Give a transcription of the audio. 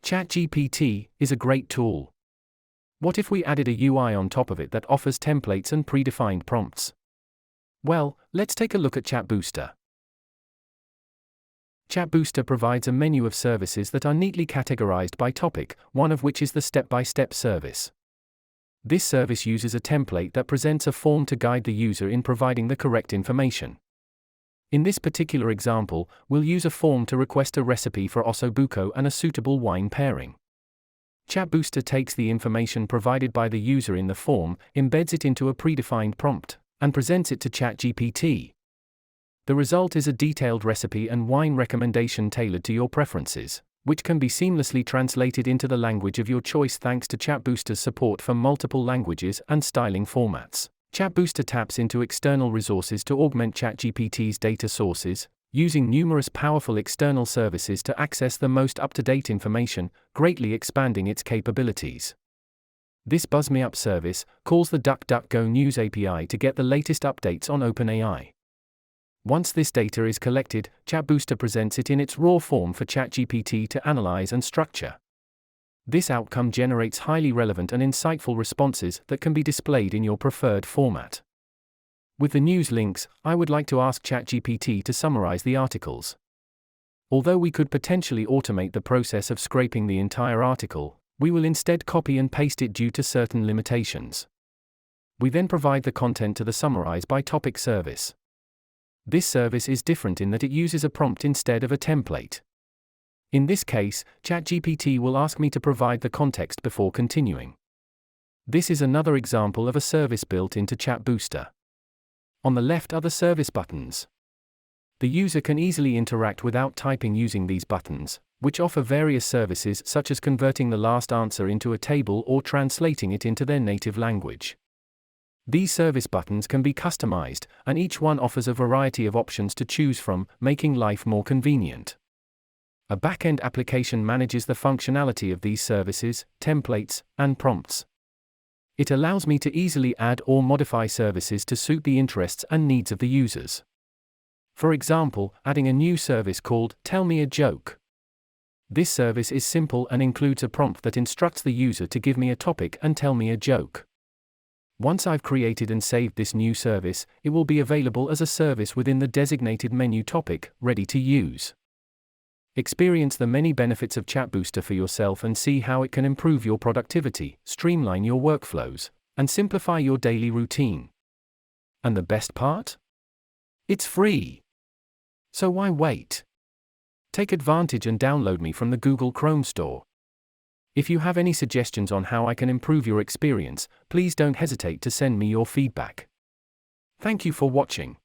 ChatGPT is a great tool. What if we added a UI on top of it that offers templates and predefined prompts? Well, let's take a look at ChatBoostr. ChatBoostr provides a menu of services that are neatly categorized by topic, one of which is the step-by-step service. This service uses a template that presents a form to guide the user in providing the correct information. In this particular example, we'll use a form to request a recipe for ossobuco and a suitable wine pairing. ChatBoostr takes the information provided by the user in the form, embeds it into a predefined prompt, and presents it to ChatGPT. The result is a detailed recipe and wine recommendation tailored to your preferences, which can be seamlessly translated into the language of your choice thanks to ChatBoostr's support for multiple languages and styling formats. ChatBoostr taps into external resources to augment ChatGPT's data sources, using numerous powerful external services to access the most up-to-date information, greatly expanding its capabilities. This Buzz Me Up service calls the DuckDuckGo News API to get the latest updates on OpenAI. Once this data is collected, ChatBoostr presents it in its raw form for ChatGPT to analyze and structure. This outcome generates highly relevant and insightful responses that can be displayed in your preferred format. With the news links, I would like to ask ChatGPT to summarize the articles. Although we could potentially automate the process of scraping the entire article, we will instead copy and paste it due to certain limitations. We then provide the content to the Summarize by Topic service. This service is different in that it uses a prompt instead of a template. In this case, ChatGPT will ask me to provide the context before continuing. This is another example of a service built into ChatBoostr. On the left are the service buttons. The user can easily interact without typing using these buttons, which offer various services such as converting the last answer into a table or translating it into their native language. These service buttons can be customized, and each one offers a variety of options to choose from, making life more convenient. A back-end application manages the functionality of these services, templates, and prompts. It allows me to easily add or modify services to suit the interests and needs of the users. For example, adding a new service called Tell Me a Joke. This service is simple and includes a prompt that instructs the user to give me a topic and tell me a joke. Once I've created and saved this new service, it will be available as a service within the designated menu topic, ready to use. Experience the many benefits of ChatBoostr for yourself and see how it can improve your productivity, streamline your workflows, and simplify your daily routine. And the best part? It's free. So why wait? Take advantage and download me from the Google Chrome Store. If you have any suggestions on how I can improve your experience, please don't hesitate to send me your feedback. Thank you for watching.